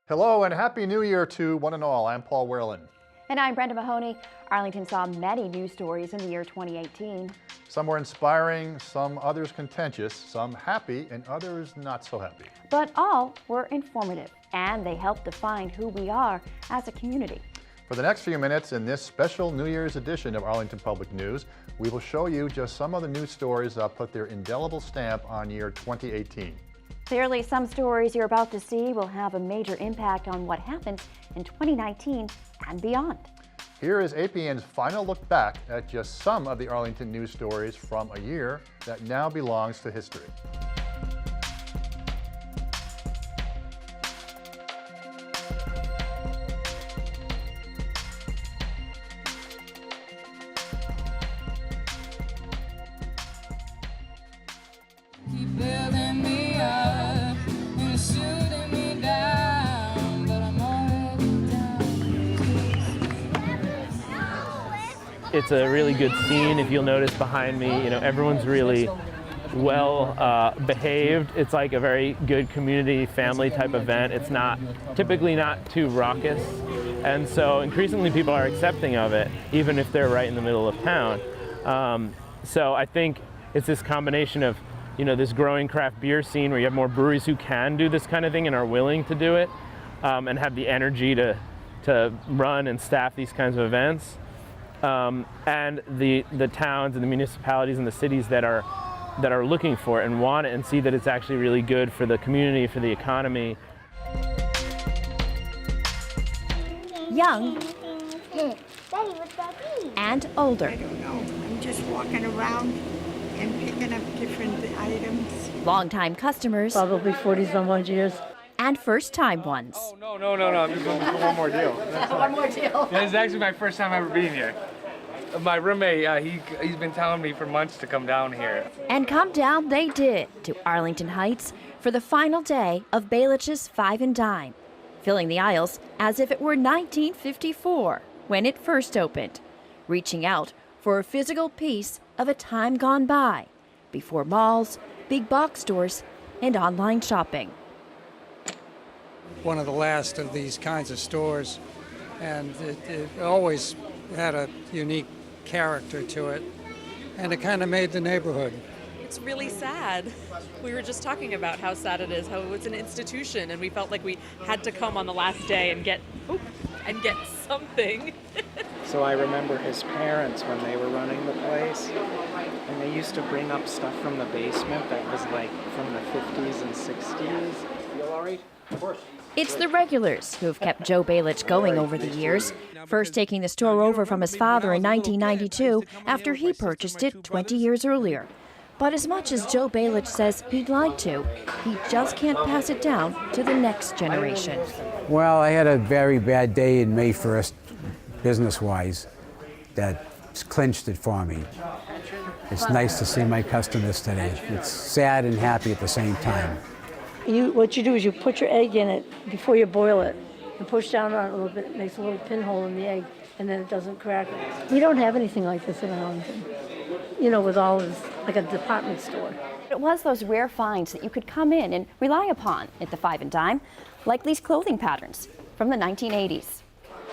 Hello and Happy New Year to one and all. I'm Paul Werlin. And I'm Brenda Mahoney. Arlington saw many news stories in the year 2018. Some were inspiring, some others contentious, some happy, and others not so happy. But all were informative, and they helped define who we are as a community. For the next few minutes in this special New Year's edition of Arlington Public News, we will show you just some of the news stories that put their indelible stamp on year 2018. Clearly, some stories you're about to see will have a major impact on what happens in 2019 and beyond. Here is APN's final look back at just some of the Arlington news stories from a year that now belongs to history. Keep building me up and shooting me down, but I'm already down. It's a really good scene. If you'll notice behind me, everyone's really well behaved. It's like a very good community family type event. It's typically not too raucous. And so increasingly people are accepting of it, even if they're right in the middle of town. So I think it's this combination of this growing craft beer scene where you have more breweries who can do this kind of thing and are willing to do it, and have the energy to run and staff these kinds of events. And the towns and the municipalities and the cities that are looking for it and want it and see that it's actually really good for the community, for the economy. Young and older. I don't know. I'm just walking around and picking up different items. Longtime customers. Probably 40-some odd years. And first-time ones. Oh, no. I'm just going for one more deal. One more deal. This is actually my first time ever being here. My roommate, he's been telling me for months to come down here. And come down they did to Arlington Heights for the final day of Baelishs 5 and Dime, filling the aisles as if it were 1954 when it first opened, reaching out for a physical piece of a time gone by before malls, big box stores, and online shopping. One of the last of these kinds of stores, and it always had a unique character to it, and it kind of made the neighborhood. It's really sad. We were just talking about how sad it is, how it's an institution, and we felt like we had to come on the last day and get something. So I remember his parents when they were running the place, and they used to bring up stuff from the basement that was like from the 50s and 60s. Feel all right? Of course. It's the regulars who have kept Joe Baelishs going over the years, first taking the store over from his father in 1992 after he purchased it 20 years earlier. But as much as Joe Baelishs says he'd like to, he just can't pass it down to the next generation. Well, I had a very bad day in May 1st, business-wise, that clinched it for me. It's nice to see my customers today. It's sad and happy at the same time. What you do is you put your egg in it before you boil it and push down on it a little bit. It makes a little pinhole in the egg, and then it doesn't crack. We don't have anything like this in Arlington. With all this, like a department store. It was those rare finds that you could come in and rely upon at the 5 and Dime, like these clothing patterns from the 1980s.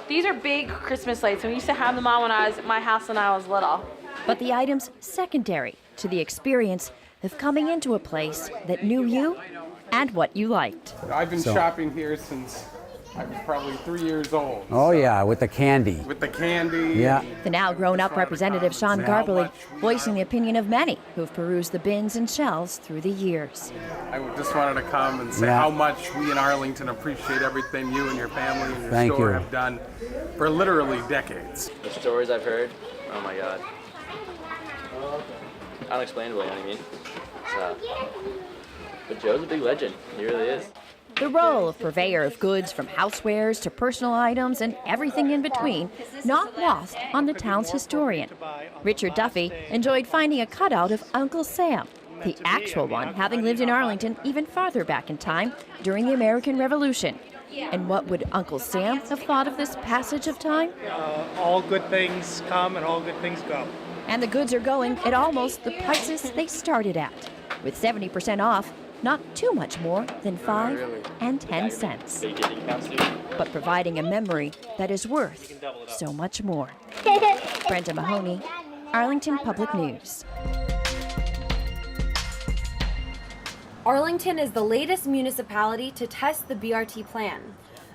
These are big Christmas lights, and we used to have them on when I was at my house when I was little. But the items secondary to the experience of coming into a place that knew you and what you liked. I've been shopping here since I was probably 3 years old. Oh yeah, with the candy. With the candy. Yeah. The now grown-up Representative Sean Garbely voicing the opinion of many who've perused the bins and shelves through the years. I just wanted to come and say how much we in Arlington appreciate everything you and your family and your store have done for literally decades. The stories I've heard, oh my God. Unexplainable, you know what I mean? But Joe's a big legend, he really is. The role of purveyor of goods from housewares to personal items and everything in between not lost on the town's historian. Richard Duffy enjoyed finding a cutout of Uncle Sam, the actual one having lived in Arlington even farther back in time during the American Revolution. And what would Uncle Sam have thought of this passage of time? All good things come and all good things go. And the goods are going at almost the prices they started at, with 70% off not too much more than 5 and 10 cents, but providing a memory that is worth so much more. Brenda Mahoney, Arlington Public News. Arlington is the latest municipality to test the BRT plan.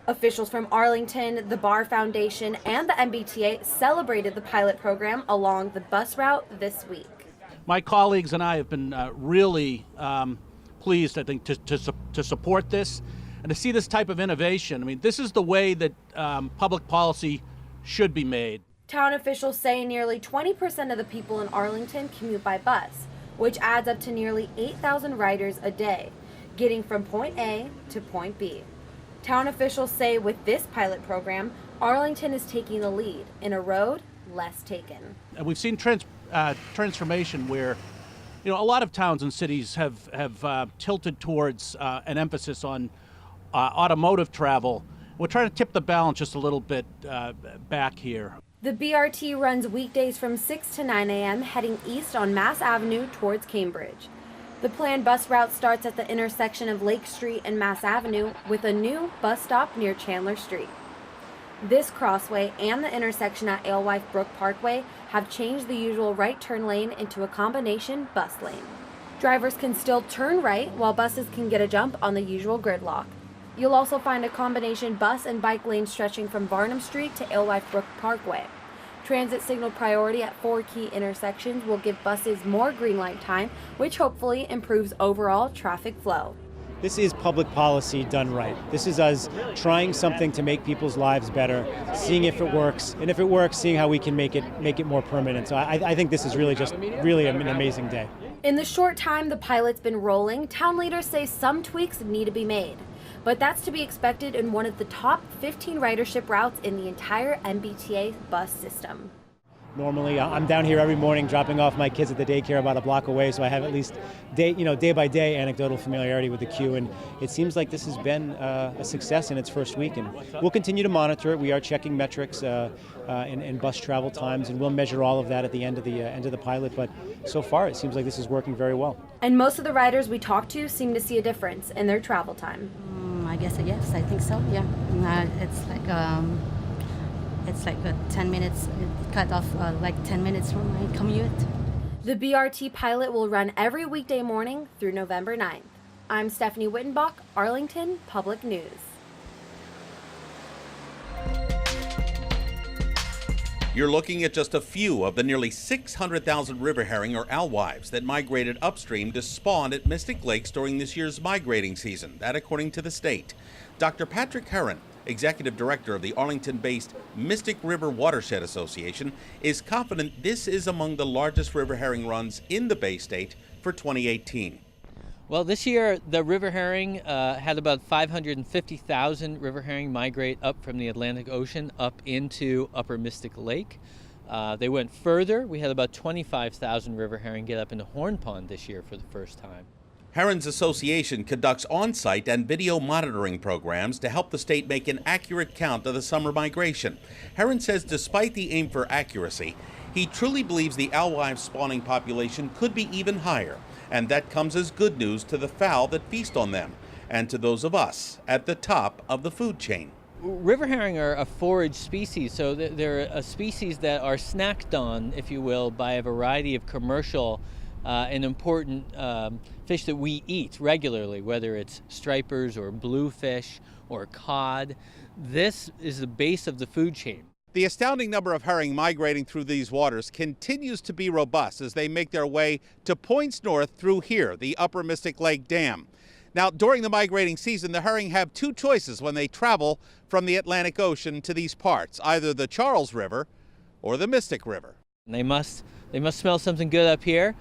Officials from Arlington, the Barr Foundation, and the MBTA celebrated the pilot program along the bus route this week. My colleagues and I have been really pleased, I think, to support this and to see this type of innovation. I mean, this is the way that public policy should be made. Town officials say nearly 20% of the people in Arlington commute by bus, which adds up to nearly 8,000 riders a day, getting from point A to point B. Town officials say with this pilot program, Arlington is taking the lead in a road less taken. And we've seen transformation where, a lot of towns and cities have tilted towards an emphasis on automotive travel. We're trying to tip the balance just a little bit back here. The BRT runs weekdays from 6 to 9 a.m. heading east on Mass Avenue towards Cambridge. The planned bus route starts at the intersection of Lake Street and Mass Avenue with a new bus stop near Chandler Street. This crossway and the intersection at Alewife Brook Parkway have changed the usual right turn lane into a combination bus lane. Drivers can still turn right while buses can get a jump on the usual gridlock. You'll also find a combination bus and bike lane stretching from Varnum Street to Alewife Brook Parkway. Transit signal priority at 4 key intersections will give buses more green light time, which hopefully improves overall traffic flow. This is public policy done right. This is us trying something to make people's lives better, seeing if it works, and if it works, seeing how we can make it more permanent. So I think this is really an amazing day. In the short time the pilot's been rolling, town leaders say some tweaks need to be made. But that's to be expected in one of the top 15 ridership routes in the entire MBTA bus system. Normally, I'm down here every morning dropping off my kids at the daycare about a block away, so I have at least day by day anecdotal familiarity with the queue, and it seems like this has been a success in its first week, and we'll continue to monitor it. We are checking metrics in bus travel times, and we'll measure all of that at the end of the pilot. But so far, it seems like this is working very well. And most of the riders we talked to seem to see a difference in their travel time. I guess yes, I think so. Yeah, it's like 10 minutes. It cut off like 10 minutes from my commute. The BRT pilot will run every weekday morning through November 9th. I'm Stephanie Wittenbach, Arlington Public News. You're looking at just a few of the nearly 600,000 river herring or alewives that migrated upstream to spawn at Mystic Lakes during this year's migrating season, that according to the state. Dr. Patrick Herron, Executive Director of the Arlington-based Mystic River Watershed Association, is confident this is among the largest river herring runs in the Bay State for 2018. Well, this year the river herring had about 550,000 river herring migrate up from the Atlantic Ocean up into Upper Mystic Lake. They went further. We had about 25,000 river herring get up into Horn Pond this year for the first time. Herron's association conducts on-site and video monitoring programs to help the state make an accurate count of the summer migration. Herron says despite the aim for accuracy, he truly believes the alewife spawning population could be even higher, and that comes as good news to the fowl that feast on them and to those of us at the top of the food chain. River herring are a forage species, so they're a species that are snacked on, if you will, by a variety of commercial and important fish that we eat regularly, whether it's stripers or bluefish or cod. This is the base of the food chain. The astounding number of herring migrating through these waters continues to be robust as they make their way to points north through here, the Upper Mystic Lake Dam. Now, during the migrating season, the herring have two choices when they travel from the Atlantic Ocean to these parts, either the Charles River or the Mystic River. They must smell something good up here.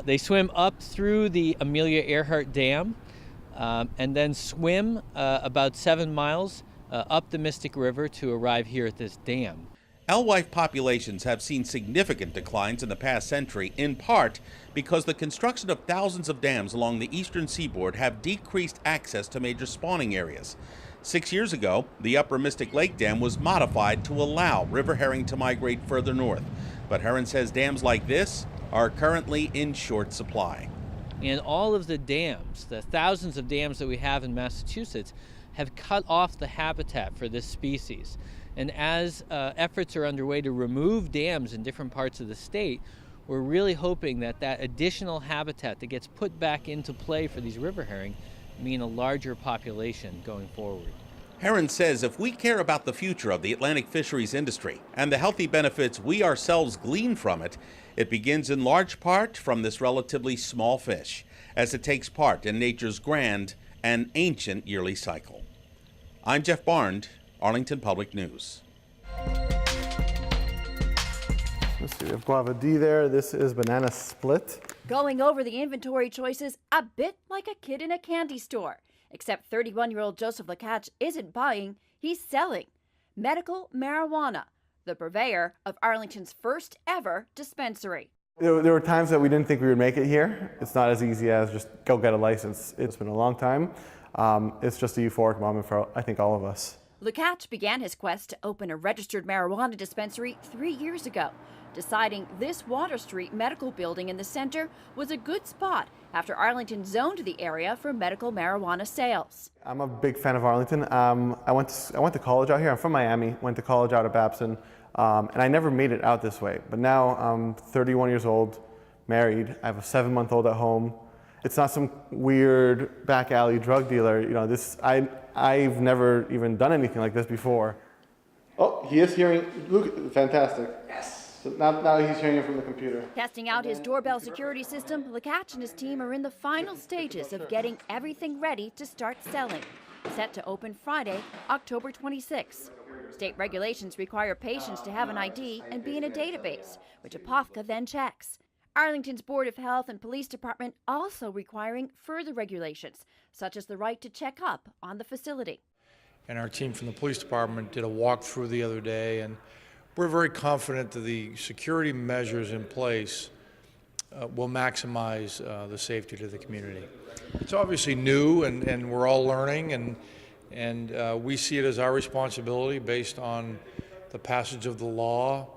They swim up through the Amelia Earhart Dam and then swim about 7 miles up the Mystic River to arrive here at this dam. Alewife populations have seen significant declines in the past century, in part because the construction of thousands of dams along the eastern seaboard have decreased access to major spawning areas. 6 years ago, the Upper Mystic Lake Dam was modified to allow river herring to migrate further north. But Herron says dams like this are currently in short supply. And all of the dams, the thousands of dams that we have in Massachusetts, have cut off the habitat for this species. And as efforts are underway to remove dams in different parts of the state, we're really hoping that that additional habitat that gets put back into play for these river herring mean a larger population going forward. Herron says if we care about the future of the Atlantic fisheries industry and the healthy benefits we ourselves glean from it, it begins in large part from this relatively small fish, as it takes part in nature's grand and ancient yearly cycle. I'm Jeff Barnes, Arlington Public News. Let's see, we have guava D there. This is banana split. Going over the inventory choices a bit like a kid in a candy store. Except 31-year-old Joseph Lacatch isn't buying, he's selling medical marijuana, the purveyor of Arlington's first ever dispensary. There were times that we didn't think we would make it here. It's not as easy as just go get a license. It's been a long time. It's just a euphoric moment for, I think, all of us. Lacatch began his quest to open a registered marijuana dispensary 3 years ago, deciding this Water Street medical building in the center was a good spot after Arlington zoned the area for medical marijuana sales. I'm a big fan of Arlington. I went to college out here. I'm from Miami, went to college out at Babson, and I never made it out this way. But now I'm 31 years old, married. I have a 7-month-old at home. It's not some weird back alley drug dealer. You know, I've never even done anything like this before. Oh, he is hearing. Look, fantastic. Yes. So now he's hearing it from the computer. Testing out his doorbell security system, Lacatch and his team are in the final stages of getting everything ready to start selling. Set to open Friday, October 26. State regulations require patients to have an ID and be in a database, which APOFCA then checks. Arlington's Board of Health and Police Department also requiring further regulations, such as the right to check up on the facility. And our team from the police department did a walkthrough the other day, and we're very confident that the security measures in place will maximize the safety to the community. It's obviously new, and we're all learning, and we see it as our responsibility based on the passage of the law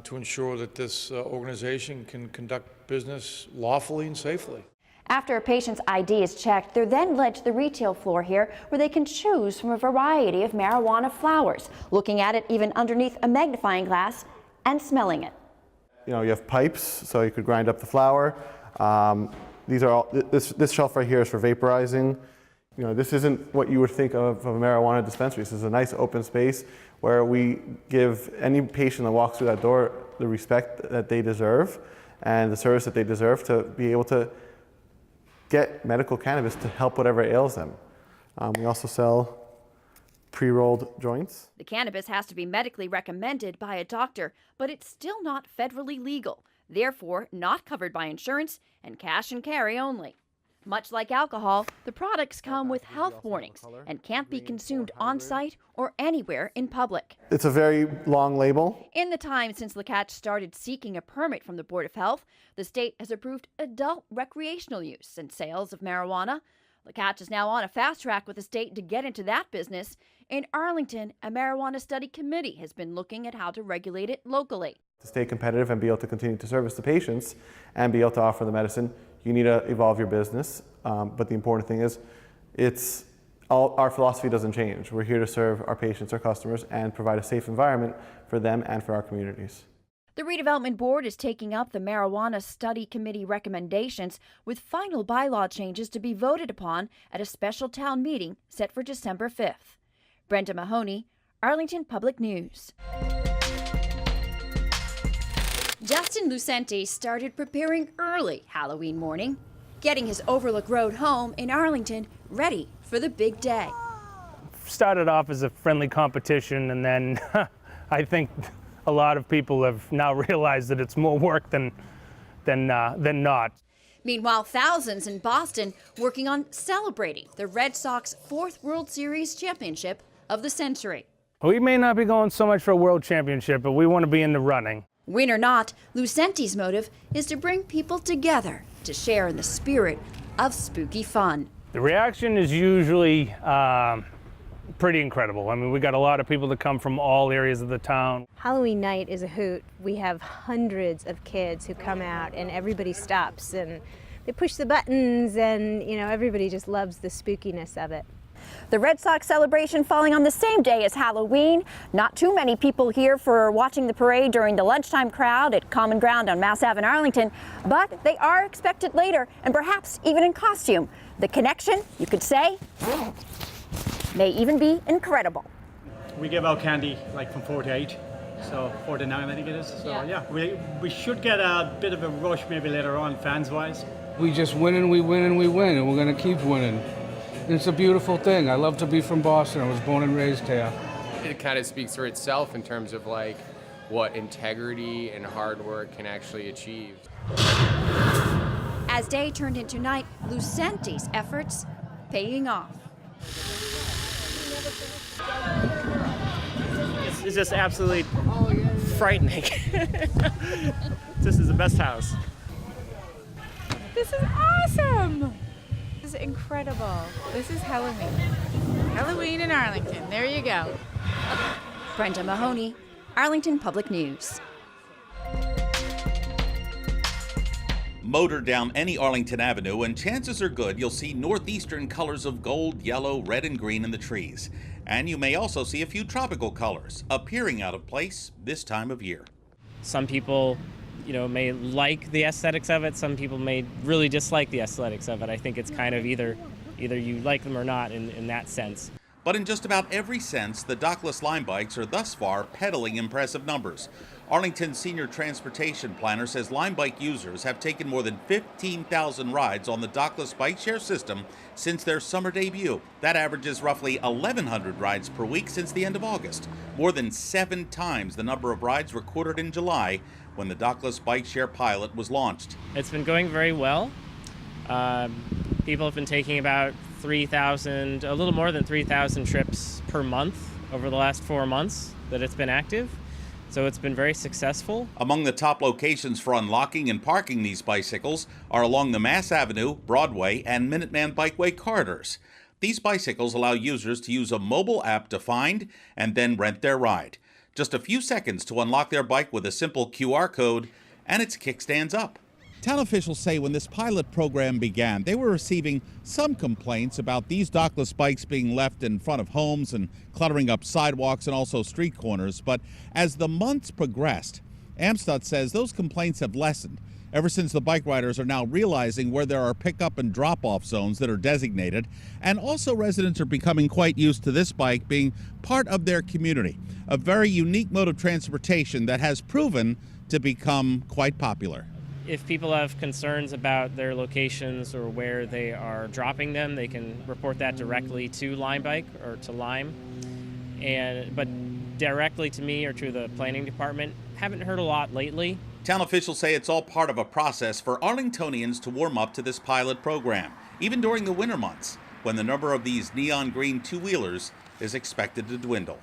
to ensure that this organization can conduct business lawfully and safely. After a patient's ID is checked, they're then led to the retail floor here where they can choose from a variety of marijuana flowers, looking at it even underneath a magnifying glass and smelling it. You know, you have pipes, so you could grind up the flower. These are all, this shelf right here is for vaporizing. You know, this isn't what you would think of a marijuana dispensary. This is a nice open space where we give any patient that walks through that door the respect that they deserve and the service that they deserve to be able to get medical cannabis to help whatever ails them. We also sell pre-rolled joints. The cannabis has to be medically recommended by a doctor, but it's still not federally legal, therefore not covered by insurance and cash and carry only. Much like alcohol, the products come with health warnings and can't be consumed on-site or anywhere in public. It's a very long label. In the time since Lacatch started seeking a permit from the Board of Health, the state has approved adult recreational use and sales of marijuana. Lacatch is now on a fast track with the state to get into that business. In Arlington, a marijuana study committee has been looking at how to regulate it locally. To stay competitive and be able to continue to service the patients and be able to offer the medicine, you need to evolve your business. But the important thing is, our philosophy doesn't change. We're here to serve our patients, our customers, and provide a safe environment for them and for our communities. The Redevelopment Board is taking up the Marijuana Study Committee recommendations with final bylaw changes to be voted upon at a special town meeting set for December 5th. Brenda Mahoney, Arlington Public News. Justin Lucente started preparing early Halloween morning, getting his Overlook Road home in Arlington ready for the big day. Started off as a friendly competition, and then I think a lot of people have now realized that it's more work than not. Meanwhile, thousands in Boston working on celebrating the Red Sox 4th World Series championship of the century. We may not be going so much for a world championship, but we want to be in the running. Win or not, Lucente's motive is to bring people together to share in the spirit of spooky fun. The reaction is usually pretty incredible. I mean, we got a lot of people that come from all areas of the town. Halloween night is a hoot. We have hundreds of kids who come out and everybody stops and they push the buttons, and everybody just loves the spookiness of it. The Red Sox celebration falling on the same day as Halloween. Not too many people here for watching the parade during the lunchtime crowd at Common Ground on Mass Ave in Arlington, but they are expected later and perhaps even in costume. The connection, you could say, may even be incredible. We give out candy like from 4 to 8, so 4 to 9 I think it is. So yeah, we should get a bit of a rush maybe later on fans-wise. We just win and we win and we win, and we're going to keep winning. It's a beautiful thing. I love to be from Boston. I was born and raised here. It kind of speaks for itself in terms of like what integrity and hard work can actually achieve. As day turned into night, Lucenti's efforts paying off. It's just absolutely frightening. This is the best house. This is awesome. This is incredible. This is Halloween. Halloween in Arlington. There you go. Brenda Mahoney, Arlington Public News. Motor down any Arlington Avenue and chances are good you'll see northeastern colors of gold, yellow, red, and green in the trees. And you may also see a few tropical colors appearing out of place this time of year. Some people, may like the aesthetics of it. Some people may really dislike the aesthetics of it. I think it's kind of either you like them or not in that sense. But in just about every sense, the dockless Lime bikes are thus far peddling impressive numbers. Arlington's senior transportation planner says Lime bike users have taken more than 15,000 rides on the dockless bike share system since their summer debut. That averages roughly 1,100 rides per week since the end of August, more than 7 times the number of rides recorded in July when the dockless bike share pilot was launched. It's been going very well. People have been taking about 3,000, a little more than 3,000 trips per month over the last 4 months that it's been active. So it's been very successful. Among the top locations for unlocking and parking these bicycles are along the Mass Avenue, Broadway, and Minuteman Bikeway corridors. These bicycles allow users to use a mobile app to find and then rent their ride. Just a few seconds to unlock their bike with a simple QR code, and its kickstands up. Town officials say when this pilot program began, they were receiving some complaints about these dockless bikes being left in front of homes and cluttering up sidewalks and also street corners. But as the months progressed, AMSTOT says those complaints have lessened ever since the bike riders are now realizing where there are pickup and drop-off zones that are designated. And also residents are becoming quite used to this bike being part of their community, a very unique mode of transportation that has proven to become quite popular. If people have concerns about their locations or where they are dropping them, they can report that directly to Lime Bike or to Lime. But directly to me or to the planning department, haven't heard a lot lately. Town officials say it's all part of a process for Arlingtonians to warm up to this pilot program, even during the winter months, when the number of these neon green two-wheelers is expected to dwindle.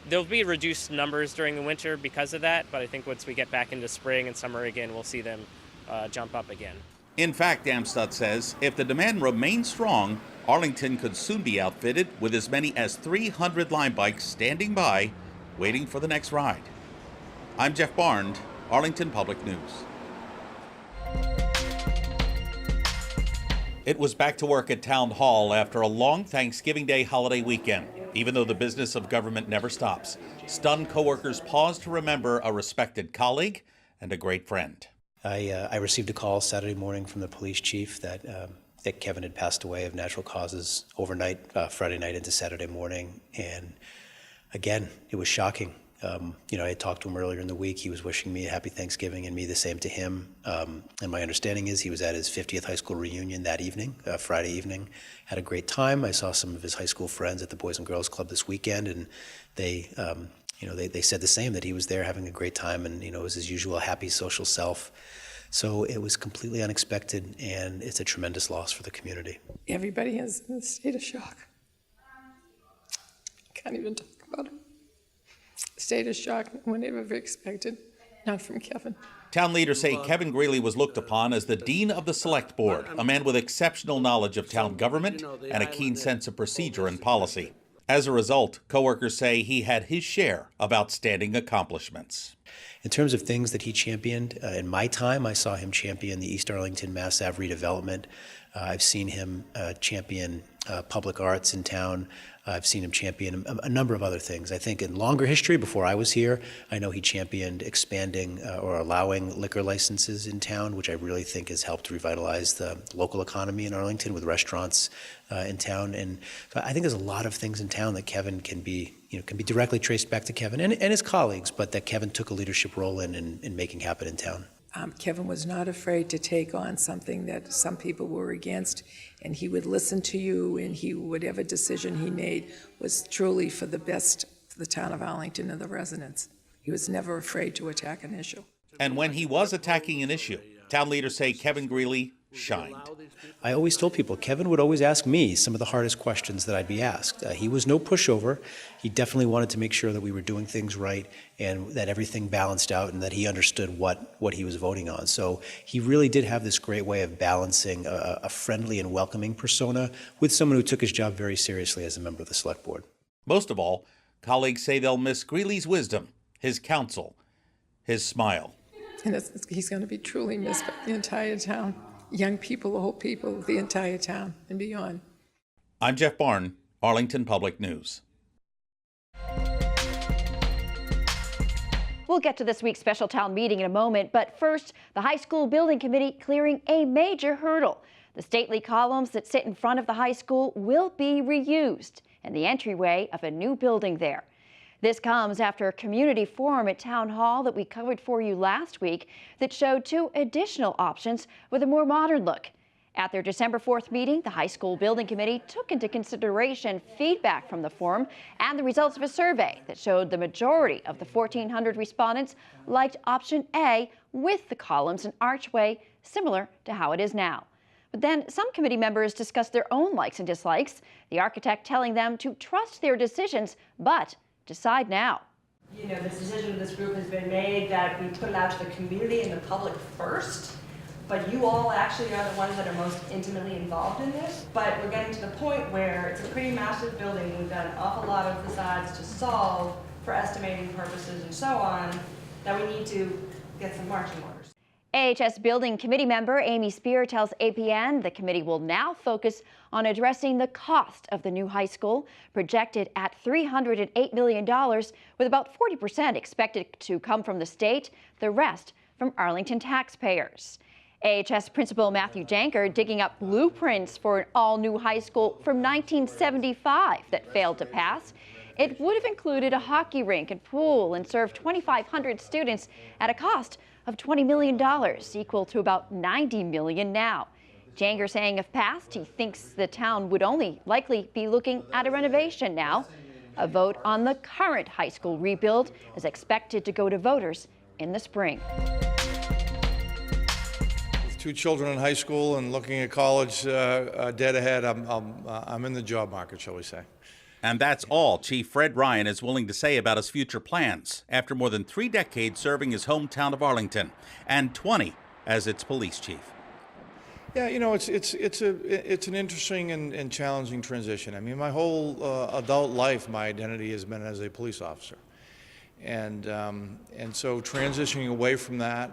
There'll be reduced numbers during the winter because of that, but I think once we get back into spring and summer again, we'll see them jump up again. In fact, AMSTOT says if the demand remains strong, Arlington could soon be outfitted with as many as 300 Lime bikes standing by, waiting for the next ride. I'm Jeff Barnes, Arlington Public News. It was back to work at Town Hall after a long Thanksgiving Day holiday weekend. Even though the business of government never stops, stunned coworkers paused to remember a respected colleague and a great friend. I received a call Saturday morning from the police chief that Kevin had passed away of natural causes overnight, Friday night into Saturday morning. And again, it was shocking. I had talked to him earlier in the week. He was wishing me a happy Thanksgiving and me the same to him. And my understanding is he was at his 50th high school reunion that evening, Friday evening. Had a great time. I saw some of his high school friends at the Boys and Girls Club this weekend, and they said the same, that he was there having a great time and, was his usual happy social self. So it was completely unexpected, and it's a tremendous loss for the community. Everybody is in a state of shock. Can't even talk about it. State of shock, no one ever expected, not from Kevin. Town leaders say Kevin Greeley was looked upon as the dean of the select board, a man with exceptional knowledge of town government and a keen sense of procedure and policy. As a result, coworkers say he had his share of outstanding accomplishments. In terms of things that he championed, in my time, I saw him champion the East Arlington Mass Ave redevelopment. I've seen him champion public arts in town. I've seen him champion a number of other things. I think in longer history, before I was here, I know he championed expanding or allowing liquor licenses in town, which I really think has helped revitalize the local economy in Arlington with restaurants in town. And so I think there's a lot of things in town that Kevin can be directly traced back to Kevin and his colleagues, but that Kevin took a leadership role in making happen in town. Kevin was not afraid to take on something that some people were against, and he would listen to you, and whatever decision he made was truly for the best for the town of Arlington and the residents. He was never afraid to attack an issue. And when he was attacking an issue, town leaders say Kevin Greeley shined. I always told people, Kevin would always ask me some of the hardest questions that I'd be asked. He was no pushover. He definitely wanted to make sure that we were doing things right and that everything balanced out and that he understood what he was voting on. So he really did have this great way of balancing a friendly and welcoming persona with someone who took his job very seriously as a member of the select board. Most of all, colleagues say they'll miss Greeley's wisdom, his counsel, his smile. And he's going to be truly missed by the entire town. Young people, old people, the entire town and beyond. I'm Jeff Barn, Arlington Public News. We'll get to this week's special town meeting in a moment, but first, the high school building committee clearing a major hurdle. The stately columns that sit in front of the high school will be reused in the entryway of a new building there. This comes after a community forum at Town Hall that we covered for you last week that showed 2 additional options with a more modern look. At their December 4th meeting, the high school building committee took into consideration feedback from the forum and the results of a survey that showed the majority of the 1,400 respondents liked option A with the columns and archway similar to how it is now. But then some committee members discussed their own likes and dislikes, the architect telling them to trust their decisions, but decide now. You know, the decision of this group has been made that we put it out to the community and the public first, but you all actually are the ones that are most intimately involved in this. But we're getting to the point where it's a pretty massive building. We've got an awful lot of facades to solve for estimating purposes and so on, that we need to get some marching orders. AHS Building Committee member Amy Spear tells APN the committee will now focus on addressing the cost of the new high school, projected at $308 million, with about 40% expected to come from the state, the rest from Arlington taxpayers. AHS Principal Matthew Janker digging up blueprints for an all-new high school from 1975 that failed to pass. It would have included a hockey rink and pool and served 2,500 students at a cost of $20 million, equal to about $90 million now. Janger saying if passed, he thinks the town would only likely be looking at a renovation now. A vote on the current high school rebuild is expected to go to voters in the spring. With 2 children in high school and looking at college dead ahead, I'm in the job market, shall we say. And that's all Chief Fred Ryan is willing to say about his future plans after more than 3 decades serving his hometown of Arlington and 20 as its police chief. Yeah, you know, it's an interesting and challenging transition. I mean, my whole adult life, my identity has been as a police officer, and so transitioning away from that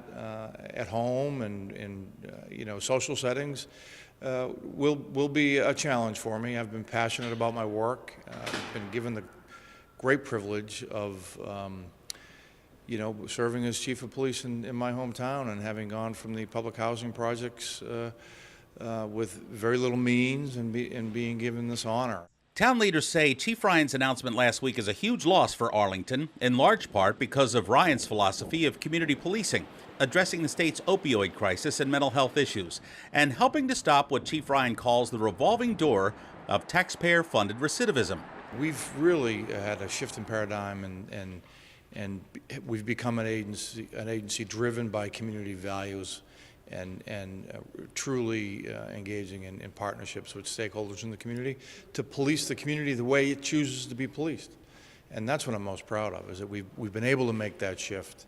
at home and in you know, social settings will be a challenge for me. I've been passionate about my work. I've been given the great privilege of you know, serving as chief of police in my hometown and having gone from the public housing projects with very little means and being given this honor. Town leaders say Chief Ryan's announcement last week is a huge loss for Arlington, in large part because of Ryan's philosophy of community policing, addressing the state's opioid crisis and mental health issues, and helping to stop what Chief Ryan calls the revolving door of taxpayer-funded recidivism. We've really had a shift in paradigm and we've become an agency driven by community values and truly engaging in partnerships with stakeholders in the community to police the community the way it chooses to be policed. And that's what I'm most proud of, is that we've been able to make that shift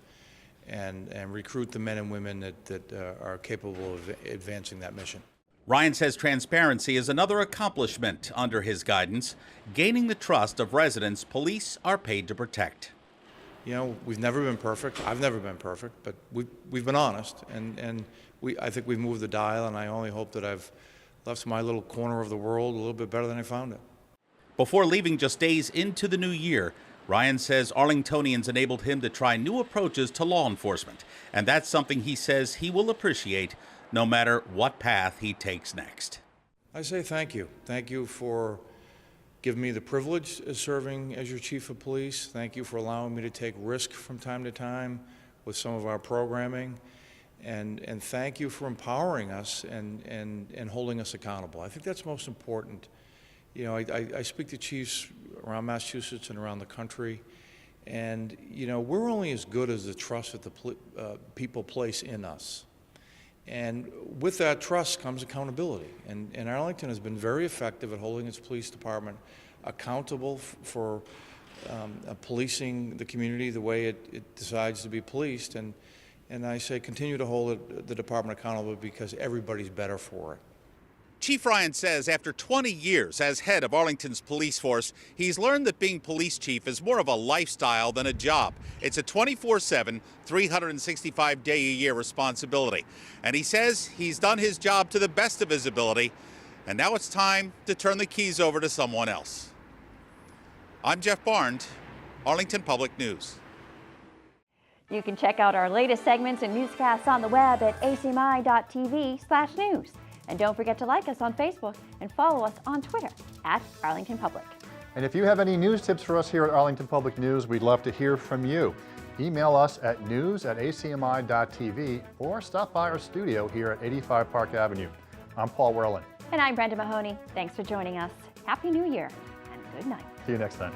and recruit the men and women that are capable of advancing that mission. Ryan says transparency is another accomplishment under his guidance, gaining the trust of residents police are paid to protect. You know, we've never been perfect. I've never been perfect, but we've been honest, and I think we've moved the dial, and I only hope that I've left my little corner of the world a little bit better than I found it. Before leaving just days into the new year, Ryan says Arlingtonians enabled him to try new approaches to law enforcement, and that's something he says he will appreciate no matter what path he takes next. I say thank you. Thank you for giving me the privilege of serving as your chief of police. Thank you for allowing me to take risk from time to time with some of our programming. And thank you for empowering us and holding us accountable. I think that's most important. You know, I speak to chiefs around Massachusetts and around the country, and, you know, we're only as good as the trust that the people place in us. And with that trust comes accountability. And Arlington has been very effective at holding its police department accountable for policing the community the way it decides to be policed. And I say continue to hold the department accountable because everybody's better for it. Chief Ryan says after 20 years as head of Arlington's police force, he's learned that being police chief is more of a lifestyle than a job. It's a 24/7, 365-day-a-year responsibility. And he says he's done his job to the best of his ability, and now it's time to turn the keys over to someone else. I'm Jeff Barnes, Arlington Public News. You can check out our latest segments and newscasts on the web at acmi.tv/news. And don't forget to like us on Facebook and follow us on Twitter at Arlington Public. And if you have any news tips for us here at Arlington Public News, we'd love to hear from you. Email us at news@acmi.tv or stop by our studio here at 85 Park Avenue. I'm Paul Werlin. And I'm Brenda Mahoney. Thanks for joining us. Happy New Year and good night. See you next time.